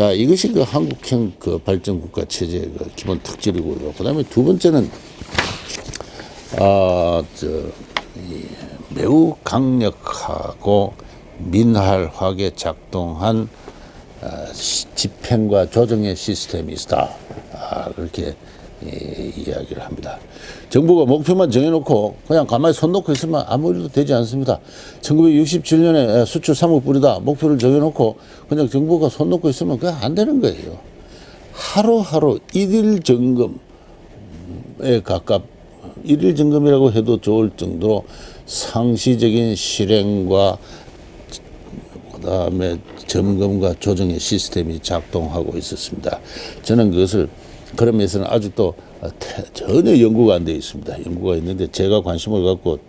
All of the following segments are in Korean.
자, 이것이 그 한국형 그 발전 국가 체제의 그 기본 특질이고요. 그 다음에 두 번째는, 매우 강력하고 민활하게 작동한 집행과 조정의 시스템이 있다. 그렇게 이야기를 합니다. 정부가 목표만 정해놓고 그냥 가만히 손 놓고 있으면 아무 일도 되지 않습니다. 1967년에 수출 3억 불이다 목표를 정해놓고 그냥 정부가 손 놓고 있으면 그게 안 되는 거예요. 하루하루 일일 점검에 일일 점검이라고 해도 좋을 정도로 상시적인 실행과 그다음에 점검과 조정의 시스템이 작동하고 있었습니다. 저는 그것을 그런 면에서는 아직도 전혀 연구가 안 되어 있습니다. 연구가 있는데 제가 관심을 갖고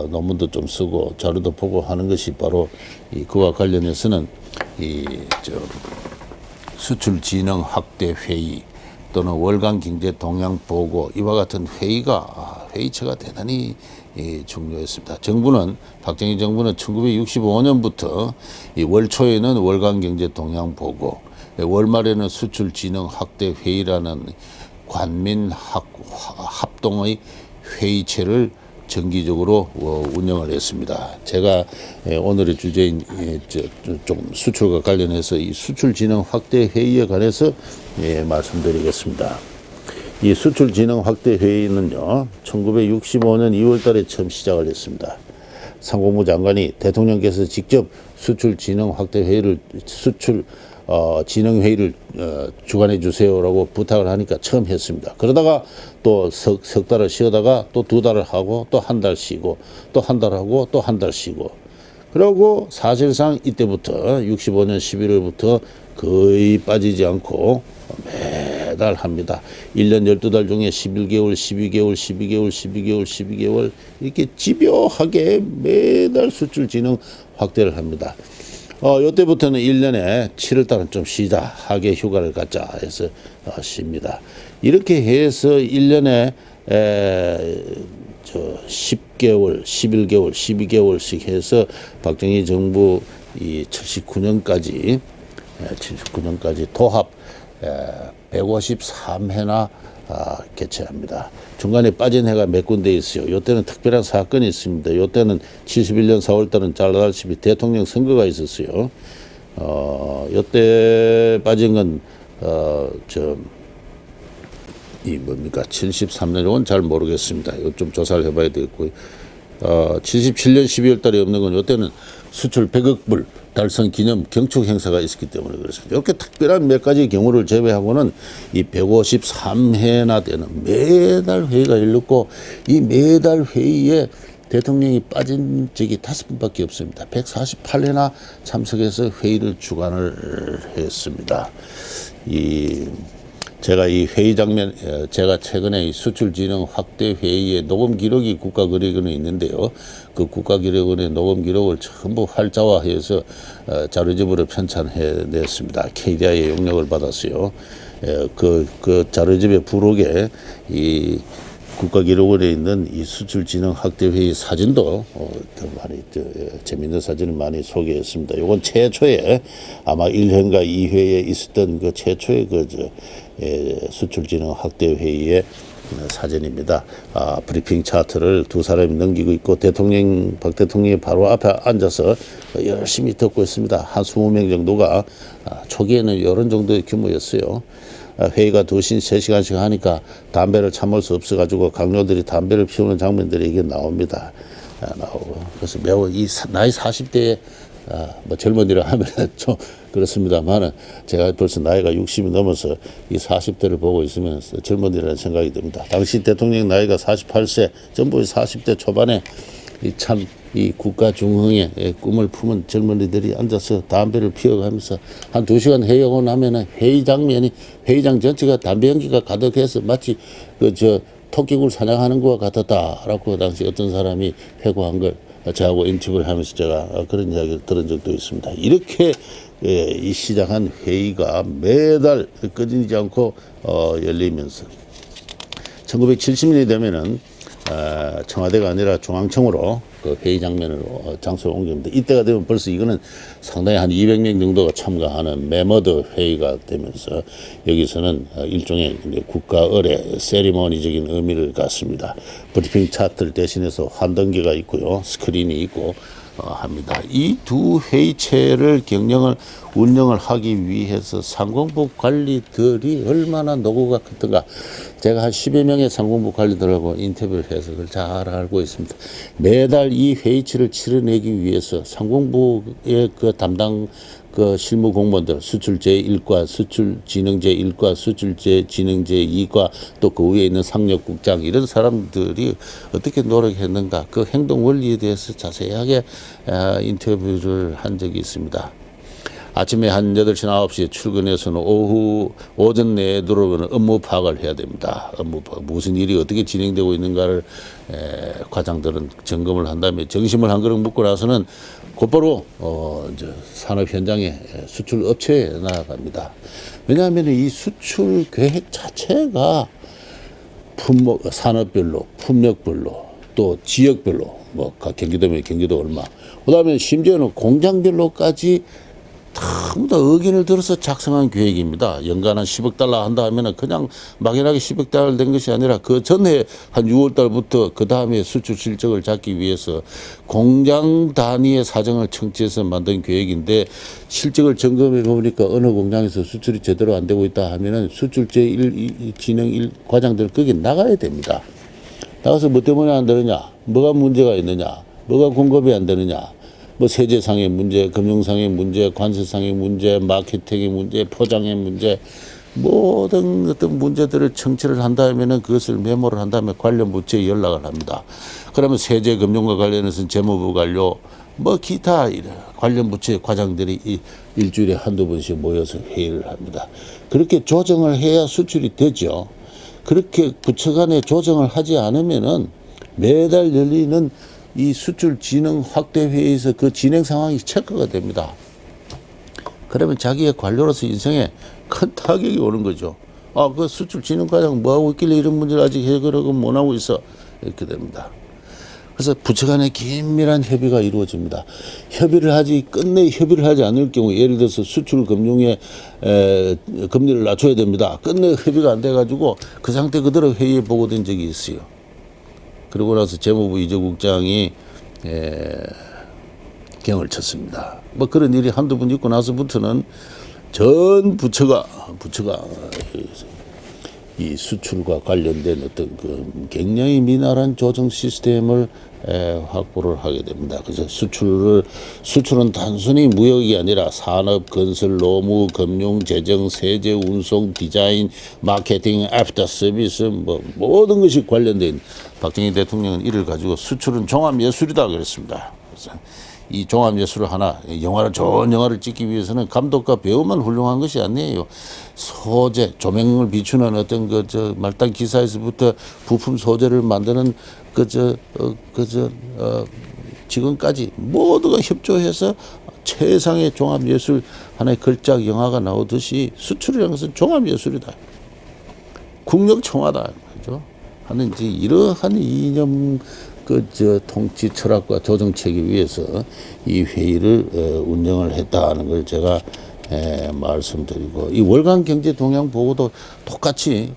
논문도 좀 쓰고 자료도 보고 하는 것이 바로 그와 관련해서는 수출 진흥 확대 회의 또는 월간 경제 동향 보고 이와 같은 회의체가 대단히 중요했습니다. 박정희 정부는 1965년부터 월 초에는 월간 경제 동향 보고, 월 말에는 수출 진흥 확대 회의라는 관민 합동의 회의체를 정기적으로 운영을 했습니다. 제가 오늘의 주제인 좀 수출과 관련해서 이 수출 진흥 확대 회의에 관해서 말씀드리겠습니다. 이 수출 진흥 확대 회의는요, 1965년 2월 달에 처음 시작을 했습니다. 상공부 장관이 대통령께서 직접 수출 진흥 확대 회의를 진흥 회의를 주관해 주세요라고 부탁을 하니까 처음 했습니다. 그러다가 또 석 달을 쉬다가 또 두 달을 하고 또 한 달 쉬고 또 한 달 하고 또 한 달 쉬고, 그러고 사실상 이때부터 65년 11월부터 거의 빠지지 않고 매달 합니다. 1년 12달 중에 11개월, 12개월, 12개월, 12개월, 12개월 이렇게 집요하게 매달 수출 진흥 확대를 합니다. 요때부터는 1년에 7월달은 좀 쉬자, 하게 휴가를 갖자 해서 쉽니다. 이렇게 해서 1년에 10개월, 11개월, 12개월씩 해서 박정희 정부 이 79년까지 도합 153회나 개최합니다. 중간에 빠진 해가 몇 군데 있어요. 요때는 특별한 사건이 있습니다. 요때는 71년 4월달은 잘 알다시피 대통령 선거가 있었어요. 요때 빠진 건 73년, 이건 잘 모르겠습니다. 이거 좀 조사를 해봐야 되겠고요. 77년 12월 달에 없는 건 요때는 수출 100억 불 달성 기념 경축 행사가 있었기 때문에 그렇습니다. 이렇게 특별한 몇 가지 경우를 제외하고는 이 153회나 되는 매달 회의가 열렸고, 이 매달 회의에 대통령이 빠진 적이 5번밖에 없습니다. 148회나 참석해서 회의를 주관을 했습니다. 제가 이 회의 장면, 제가 최근에 이 수출 진흥 확대 회의의 녹음 기록이 국가기록원에 있는데요. 그 국가기록원의 녹음 기록을 전부 활자화해서 자료집으로 편찬해냈습니다. KDI의 용역을 받았어요. 그 자료집의 부록에 이 국가기록원에 있는 이 수출 진흥 확대 회의 사진도 더 많이 재밌는 사진을 많이 소개했습니다. 이건 최초에 아마 1회인가 2회에 있었던 그 최초의 수출 진흥 확대 회의의 사진입니다. 브리핑 차트를 두 사람이 넘기고 있고 박 대통령이 바로 앞에 앉아서 열심히 듣고 있습니다. 한 20명 정도가 초기에는 이런 정도의 규모였어요. 회의가 2시간, 3시간씩 하니까 담배를 참을 수 없어가지고 강요들이 담배를 피우는 장면들이 이게 나옵니다. 나오고. 그래서 매우 나이 40대에 젊은이라 하면 좀 그렇습니다만은 제가 벌써 나이가 60이 넘어서 이 40대를 보고 있으면 젊은이라는 생각이 듭니다. 당시 대통령 나이가 48세, 전부 40대 초반에 이 국가 중흥의 꿈을 품은 젊은이들이 앉아서 담배를 피워가면서 한 2시간 회의하고 나면은 회의장 전체가 담배 연기가 가득해서 마치 토끼굴 사냥하는 것과 같았다라고 당시 어떤 사람이 회고한 걸 저하고 인터뷰를 하면서 제가 그런 이야기를 들은 적도 있습니다. 이렇게 이 시작한 회의가 매달 끊이지 않고 열리면서 1970년이 되면은 청와대가 아니라 중앙청으로 그 회의 장면으로 장소를 옮깁니다. 이때가 되면 벌써 이거는 상당히 한 200명 정도가 참가하는 메머드 회의가 되면서 여기서는 일종의 국가 의례 세리머니적인 의미를 갖습니다. 브리핑 차트를 대신해서 환등기가 있고요, 스크린이 있고 합니다. 이 두 회의체를 운영을 하기 위해서 상공부 관리들이 얼마나 노고가 컸던가. 제가 한 10여 명의 상공부 관리들하고 인터뷰를 해서 그걸 잘 알고 있습니다. 매달 이 회의체를 치러내기 위해서 상공부의 그 담당 그 실무 공무원들, 수출제 1과, 수출진흥제 1과, 수출제 진흥제 2과, 또 그 위에 있는 상력국장, 이런 사람들이 어떻게 노력했는가, 그 행동 원리에 대해서 자세하게 인터뷰를 한 적이 있습니다. 아침에 한 8시나 9시에 출근해서는 오전 내에 들어오면 업무 파악을 해야 됩니다. 업무 파악, 무슨 일이 어떻게 진행되고 있는가를 과장들은 점검을 한 다음에 점심을 한 그릇 먹고 나서는 곧바로 이제 산업 현장에 수출 업체에 나아갑니다. 왜냐하면 이 수출 계획 자체가 산업별로, 품목별로, 또 지역별로, 뭐 경기도면 경기도 얼마, 그다음에 심지어는 공장별로까지 전부 다 의견을 들어서 작성한 계획입니다. 연간 한 10억 달러 한다 하면은 그냥 막연하게 10억 달러 된 것이 아니라 그 전에 한 6월 달부터 그 다음에 수출 실적을 잡기 위해서 공장 단위의 사정을 청취해서 만든 계획인데, 실적을 점검해 보니까 어느 공장에서 수출이 제대로 안 되고 있다 하면은 수출제 1, 진행 1 과장들 거기 나가야 됩니다. 나가서 뭐 때문에 안 되느냐, 뭐가 문제가 있느냐, 뭐가 공급이 안 되느냐, 뭐 세제상의 문제, 금융상의 문제, 관세상의 문제, 마케팅의 문제, 포장의 문제, 모든 어떤 문제들을 청취를 한다면은 그것을 메모를 한 다음에 관련 부처에 연락을 합니다. 그러면 세제 금융과 관련해서는 재무부 관료, 뭐 기타 관련 부처의 과장들이 일주일에 한두 번씩 모여서 회의를 합니다. 그렇게 조정을 해야 수출이 되죠. 그렇게 부처 간에 조정을 하지 않으면은 매달 열리는 이 수출 진흥 확대 회의에서 그 진행 상황이 체크가 됩니다. 그러면 자기의 관료로서 인생에 큰 타격이 오는 거죠. 그 수출 진흥 과장 뭐 하고 있길래 이런 문제를 아직 해결하고 못 하고 있어, 이렇게 됩니다. 그래서 부처 간의 긴밀한 협의가 이루어집니다. 끝내 협의를 하지 않을 경우, 예를 들어서 수출 금융의 금리를 낮춰야 됩니다. 끝내 협의가 안 돼가지고 그 상태 그대로 회의에 보고된 적이 있어요. 그러고 나서 재무부 이조국장이 경을 쳤습니다. 뭐 그런 일이 한두 번 있고 나서부터는 전 부처가 이 수출과 관련된 어떤 그 굉장히 미나란 조정 시스템을 확보를 하게 됩니다. 그래서 수출은 단순히 무역이 아니라 산업, 건설, 노무, 금융, 재정, 세제, 운송, 디자인, 마케팅, 애프터 서비스, 뭐 모든 것이 관련된, 박정희 대통령은 이를 가지고 수출은 종합예술이다 그랬습니다. 그래서 이 종합예술을 하나, 좋은 영화를 찍기 위해서는 감독과 배우만 훌륭한 것이 아니에요. 소재, 조명을 비추는 어떤 말단 기사에서부터 부품 소재를 만드는 지금까지 모두가 협조해서 최상의 종합예술, 하나의 걸작 영화가 나오듯이 수출이라는 것은 종합예술이다, 국력청화다, 그죠? 하는 이제 이러한 이념 통치 철학과 조정책에 위해서 이 회의를 운영을 했다는 걸 제가 말씀드리고, 이 월간 경제 동향 보고도 똑같이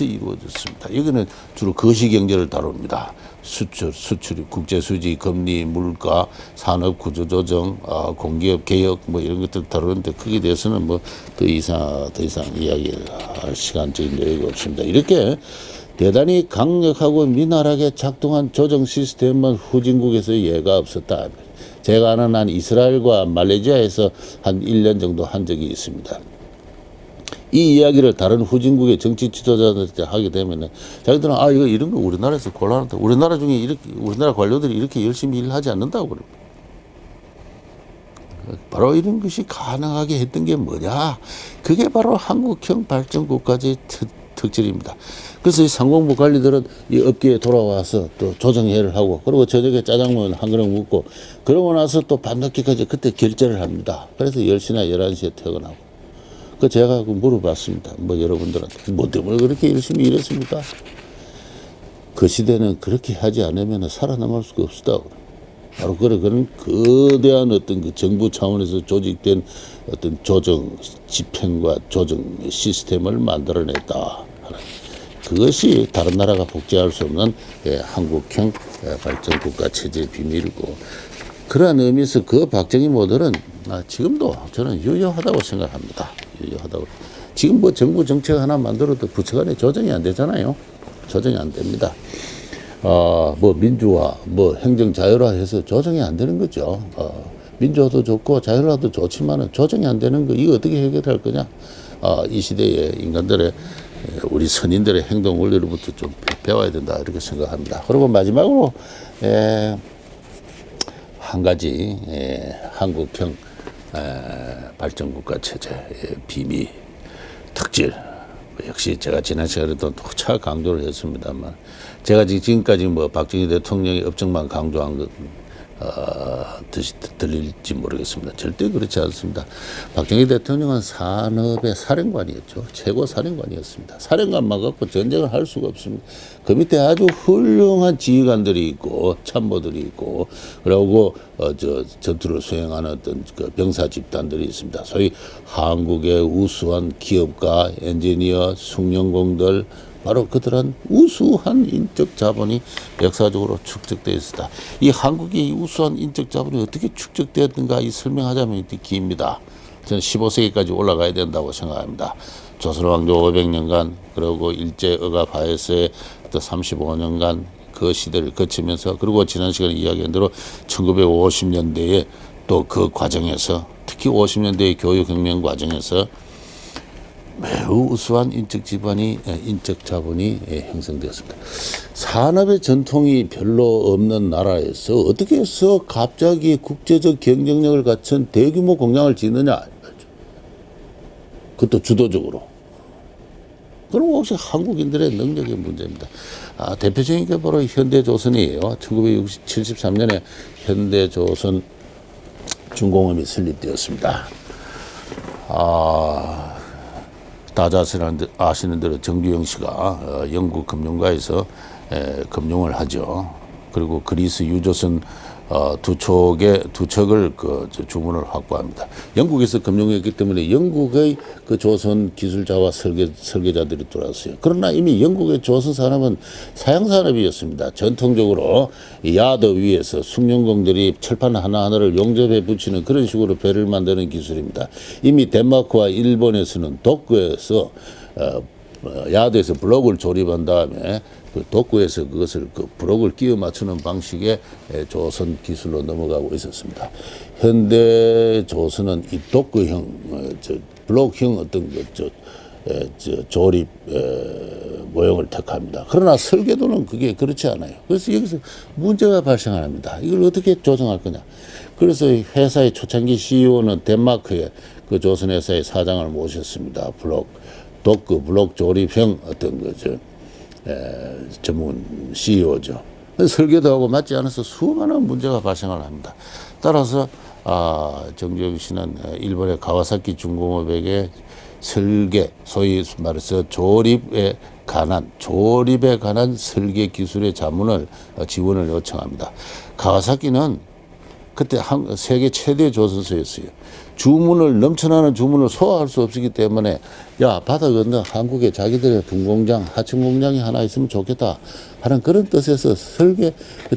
이루어졌습니다. 여기는 주로 거시경제를 다룹니다. 수출이, 국제수지, 금리, 물가, 산업 구조 조정, 공기업 개혁, 뭐 이런 것들 다루는데, 거기에 대해서는 뭐 더 이상 이야기를 할 시간적인 여유가 없습니다. 이렇게 대단히 강력하고 민활하게 작동한 조정 시스템은 후진국에서 예가 없었다. 제가 아는 한 이스라엘과 말레이시아에서 한 1년 정도 한 적이 있습니다. 이 이야기를 다른 후진국의 정치 지도자들한테 하게 되면은 자기들은 이거 이런 거 우리나라에서 곤란하다. 우리나라 중에 우리나라 관료들이 이렇게 열심히 일하지 않는다고 그래요. 바로 이런 것이 가능하게 했던 게 뭐냐? 그게 바로 한국형 발전 국가제의 특질입니다. 그래서 이 상공부 관리들은 이 업계에 돌아와서 또 조정회를 하고, 그리고 저녁에 짜장면 한 그릇 먹고, 그러고 나서 또 밤늦게까지 그때 결제를 합니다. 그래서 10시나 11시에 퇴근하고. 제가 물어봤습니다. 뭐 여러분들한테 뭐 때문에 그렇게 열심히 일했습니까? 그 시대는 그렇게 하지 않으면 살아남을 수가 없다. 바로 그런 거대한 어떤 그 정부 차원에서 조직된 어떤 조정, 집행과 조정 시스템을 만들어냈다. 그것이 다른 나라가 복제할 수 없는 한국형 발전 국가 체제의 비밀이고, 그러한 의미에서 그 박정희 모델은 지금도 저는 유효하다고 생각합니다. 유효하다고. 지금 뭐 정부 정책 하나 만들어도 부처 간에 조정이 안 되잖아요. 조정이 안 됩니다. 뭐 민주화, 뭐 행정 자율화 해서 조정이 안 되는 거죠. 민주화도 좋고 자율화도 좋지만은 조정이 안 되는 거, 이거 어떻게 해결할 거냐? 이 시대의 인간들의, 우리 선인들의 행동 원리로부터 좀 배워야 된다, 이렇게 생각합니다. 그리고 마지막으로 한 가지 한국형 발전국가 체제의 비밀, 특질, 역시 제가 지난 시간에도 누차 강조를 했습니다만, 제가 지금까지 뭐 박정희 대통령의 업적만 강조한 것 뜻이 들릴지 모르겠습니다. 절대 그렇지 않습니다. 박정희 대통령은 산업의 사령관이었죠. 최고 사령관이었습니다. 사령관만 갖고 전쟁을 할 수가 없습니다. 그 밑에 아주 훌륭한 지휘관들이 있고 참모들이 있고, 그리고 전투를 수행하는 어떤 그 병사 집단들이 있습니다. 소위 한국의 우수한 기업가, 엔지니어, 숭령공들, 바로 그들은 우수한 인적 자본이 역사적으로 축적되어 있었다. 이 한국의 우수한 인적 자본이 어떻게 축적되었는가, 이 설명하자면 기입니다. 저는 15세기까지 올라가야 된다고 생각합니다. 조선왕조 500년간, 그리고 일제 억압하에서의 또 35년간 그 시대를 거치면서, 그리고 지난 시간에 이야기한 대로 1950년대에 또 그 과정에서, 특히 50년대의 교육혁명 과정에서 매우 우수한 인적 자본이 형성되었습니다. 산업의 전통이 별로 없는 나라에서 어떻게 해서 갑자기 국제적 경쟁력을 갖춘 대규모 공장을 짓느냐, 그것도 주도적으로. 그럼 혹시 한국인들의 능력의 문제입니다. 대표적인 게 바로 현대조선이에요. 1973년에 현대조선 중공업이 설립되었습니다. 다자 아시는 대로 정규영 씨가 영국 금융가에서 금융을 하죠. 그리고 그리스 유조선 두 척을 주문을 확보합니다. 영국에서 금융했기 때문에 영국의 그 조선 기술자와 설계자들이 돌아왔어요. 그러나 이미 영국의 조선 산업은 사양 산업이었습니다. 전통적으로 야드 위에서 숭늉공들이 철판 하나하나를 용접해 붙이는 그런 식으로 배를 만드는 기술입니다. 이미 덴마크와 일본에서는 도크에서 야드에서 블록을 조립한 다음에 그 도구에서 그것을 그 블록을 끼워 맞추는 방식의 조선 기술로 넘어가고 있었습니다. 현대 조선은 이 도구형, 블록형 어떤 조립 모형을 택합니다. 그러나 설계도는 그게 그렇지 않아요. 그래서 여기서 문제가 발생합니다. 이걸 어떻게 조정할 거냐. 그래서 회사의 초창기 CEO는 덴마크의 그 조선 회사의 사장을 모셨습니다. 블록 조립형 어떤 전문 CEO죠. 설계도하고 맞지 않아서 수많은 문제가 발생을 합니다. 따라서 정주영 씨는 일본의 가와사키 중공업에게 설계, 소위 말해서 조립에 관한 설계 기술의 자문을 지원을 요청합니다. 가와사키는 그때 세계 최대 조선소였어요. 넘쳐나는 주문을 소화할 수 없었기 때문에, 바다 건너 한국에 자기들의 분공장, 하청 공장이 하나 있으면 좋겠다 하는 그런 뜻에서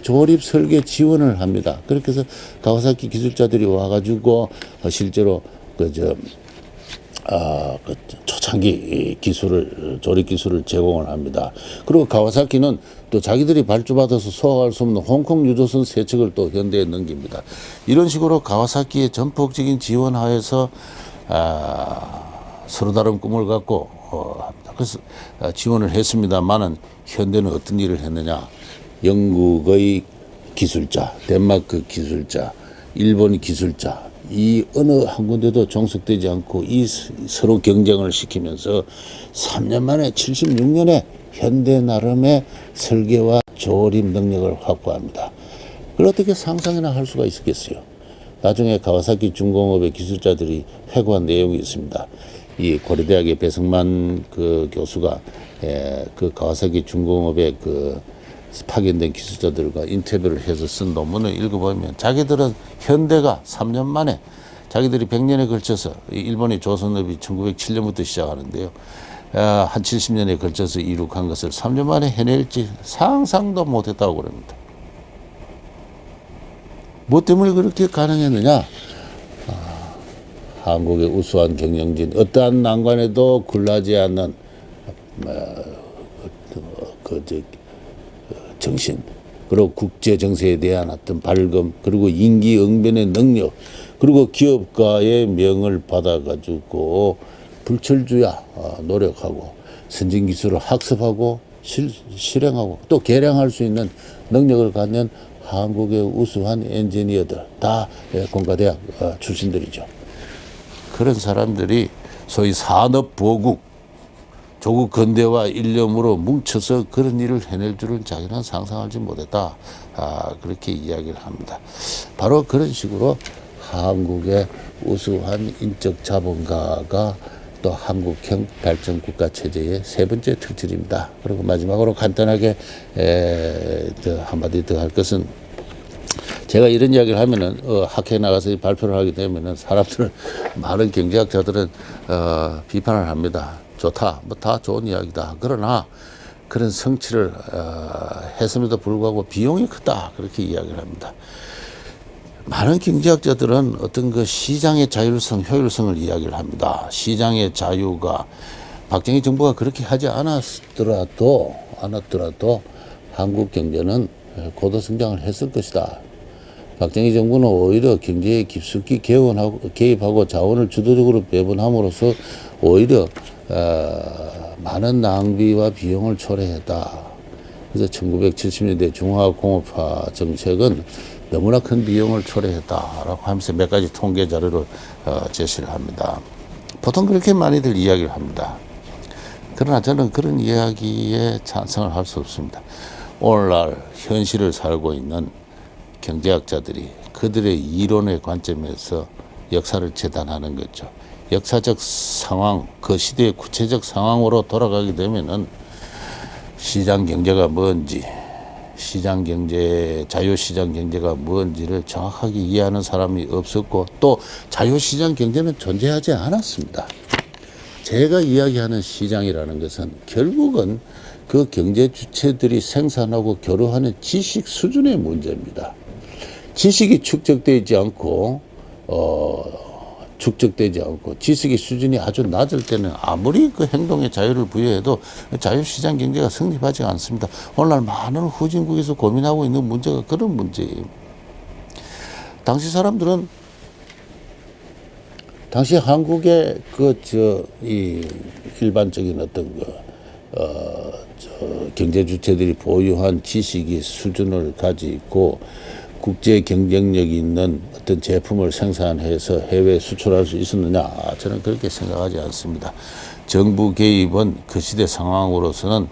조립 설계 지원을 합니다. 그렇게 해서 가와사키 기술자들이 와가지고 실제로 초창기 조립 기술을 제공을 합니다. 그리고 가와사키는 또 자기들이 발주받아서 소화할 수 없는 홍콩 유조선 세 척을 또 현대에 넘깁니다. 이런 식으로 가와사키의 전폭적인 지원 하에서 서로 다른 꿈을 갖고 합니다. 그래서 지원을 했습니다만은 현대는 어떤 일을 했느냐? 영국의 기술자, 덴마크 기술자, 일본 기술자, 이 어느 한 군데도 종속되지 않고 서로 경쟁을 시키면서 3년 만에 76년에 현대 나름의 설계와 조립 능력을 확보합니다. 그걸 어떻게 상상이나 할 수가 있었겠어요? 나중에 가와사키 중공업의 기술자들이 회고한 내용이 있습니다. 이 고려대학의 배승만 그 교수가 그 가와사키 중공업의 파견된 기술자들과 인터뷰를 해서 쓴 논문을 읽어보면 자기들은 현대가 3년 만에 자기들이 100년에 걸쳐서 일본의 조선업이 1907년부터 시작하는데요. 한 70년에 걸쳐서 이룩한 것을 3년 만에 해낼지 상상도 못했다고 그럽니다. 뭐 때문에 그렇게 가능했느냐? 한국의 우수한 경영진, 어떠한 난관에도 굴하지 않는 정신, 그리고 국제 정세에 대한 어떤 발금, 그리고 임기응변의 능력, 그리고 기업가의 명을 받아가지고 불철주야 노력하고 선진 기술을 학습하고 실행하고 또 개량할 수 있는 능력을 갖는 한국의 우수한 엔지니어들, 다 공과대학 출신들이죠. 그런 사람들이 소위 산업보국, 조국 근대화 일념으로 뭉쳐서 그런 일을 해낼 줄은 자기는 상상하지 못했다. 그렇게 이야기를 합니다. 바로 그런 식으로 한국의 우수한 인적 자본가가 또 한국형 발전 국가 체제의 세 번째 특질입니다. 그리고 마지막으로 간단하게 한마디 더 할 것은, 제가 이런 이야기를 하면은 학회에 나가서 발표를 하게 되면은 사람들은, 많은 경제학자들은 비판을 합니다. 좋다, 뭐 다 좋은 이야기다. 그러나 그런 성취를 했음에도 불구하고 비용이 크다, 그렇게 이야기를 합니다. 많은 경제학자들은 어떤 그 시장의 자율성, 효율성을 이야기를 합니다. 시장의 자유가 박정희 정부가 그렇게 하지 않았더라도 한국 경제는 고도 성장을 했을 것이다. 박정희 정부는 오히려 경제에 깊숙이 개입하고 자원을 주도적으로 배분함으로써 오히려 많은 낭비와 비용을 초래했다. 그래서 1970년대 중화공업화 정책은 너무나 큰 비용을 초래했다라고 하면서 몇 가지 통계 자료를 제시를 합니다. 보통 그렇게 많이들 이야기를 합니다. 그러나 저는 그런 이야기에 찬성을 할 수 없습니다. 오늘날 현실을 살고 있는 경제학자들이 그들의 이론의 관점에서 역사를 재단하는 거죠. 역사적 상황, 그 시대의 구체적 상황으로 돌아가게 되면은 시장 경제가 뭔지, 시장 경제, 자유시장 경제가 뭔지를 정확하게 이해하는 사람이 없었고, 또 자유시장 경제는 존재하지 않았습니다. 제가 이야기하는 시장이라는 것은 결국은 그 경제 주체들이 생산하고 교류하는 지식 수준의 문제입니다. 지식이 축적되지 않고 지식의 수준이 아주 낮을 때는 아무리 그 행동에 자유를 부여해도 자유시장 경제가 성립하지 않습니다. 오늘날 많은 후진국에서 고민하고 있는 문제가 그런 문제예요. 당시 사람들은, 당시 한국의 이 일반적인 어떤 경제 주체들이 보유한 지식의 수준을 가지고 국제 경쟁력이 있는 어떤 제품을 생산해서 해외에 수출할 수 있었느냐? 저는 그렇게 생각하지 않습니다. 정부 개입은 그 시대 상황으로서는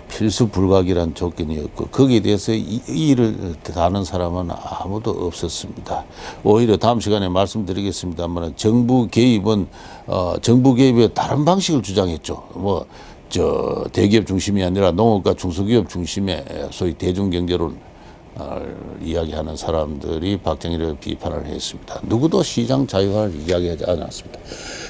필수 불가결한 조건이었고, 거기에 대해서 이 일을 다는 사람은 아무도 없었습니다. 오히려 다음 시간에 말씀드리겠습니다만, 정부 개입에 다른 방식을 주장했죠. 대기업 중심이 아니라 농업과 중소기업 중심의 소위 대중경제를 이야기하는 사람들이 박정희를 비판을 했습니다. 누구도 시장 자유화를 이야기하지 않았습니다.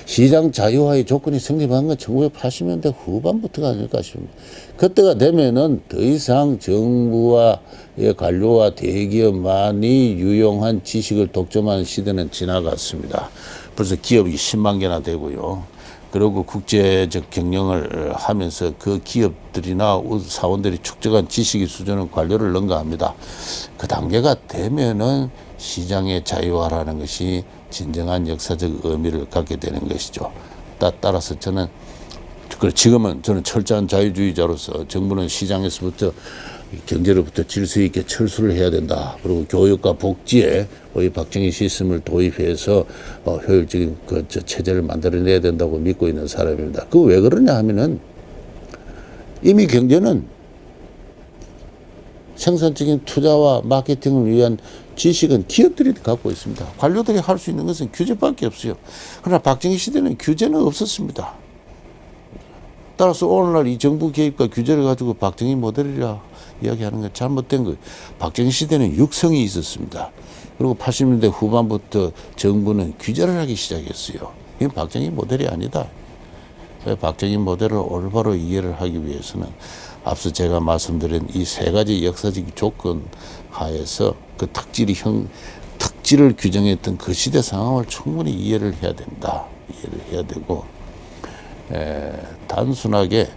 시장 자유화의 조건이 성립한 건 1980년대 후반부터가 아닐까 싶습니다. 그때가 되면은 더 이상 정부와의 관료와 대기업만이 유용한 지식을 독점하는 시대는 지나갔습니다. 벌써 기업이 10만 개나 되고요. 그리고 국제적 경영을 하면서 그 기업들이나 사원들이 축적한 지식의 수준은 관료를 능가합니다. 그 단계가 되면은 시장의 자유화라는 것이 진정한 역사적 의미를 갖게 되는 것이죠. 따라서 저는 철저한 자유주의자로서 정부는 시장에서부터 경제로부터 질서 있게 철수를 해야 된다. 그리고 교육과 복지에 우리 박정희 시스템을 도입해서 효율적인 체제를 만들어내야 된다고 믿고 있는 사람입니다. 그 왜 그러냐 하면은 이미 경제는 생산적인 투자와 마케팅을 위한 지식은 기업들이 갖고 있습니다. 관료들이 할 수 있는 것은 규제밖에 없어요. 그러나 박정희 시대는 규제는 없었습니다. 따라서 오늘날 이 정부 개입과 규제를 가지고 박정희 모델이라 이야기하는 건 잘못된 거예요. 박정희 시대는 육성이 있었습니다. 그리고 80년대 후반부터 정부는 규제를 하기 시작했어요. 이건 박정희 모델이 아니다. 박정희 모델을 올바로 이해를 하기 위해서는 앞서 제가 말씀드린 이 세 가지 역사적 조건 하에서 그 특질을 규정했던 그 시대 상황을 충분히 이해를 해야 된다. 이해를 해야 되고, 단순하게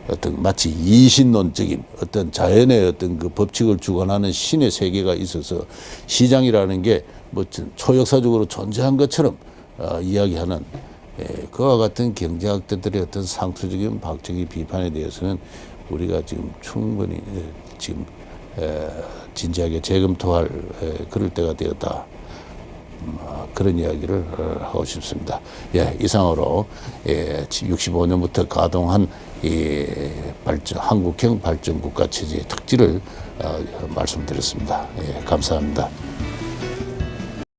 어떤 마치 이신론적인 어떤 자연의 어떤 그 법칙을 주관하는 신의 세계가 있어서 시장이라는 게 뭐 초역사적으로 존재한 것처럼 이야기하는 그와 같은 경제학자들의 어떤 상투적인 박정희 비판에 대해서는 우리가 지금 충분히 지금 진지하게 재검토할 그럴 때가 되었다. 그런 이야기를 하고 싶습니다. 예, 이상으로 65년부터 가동한 이 한국형 발전국가 체제의 특질을 말씀드렸습니다. 예, 감사합니다.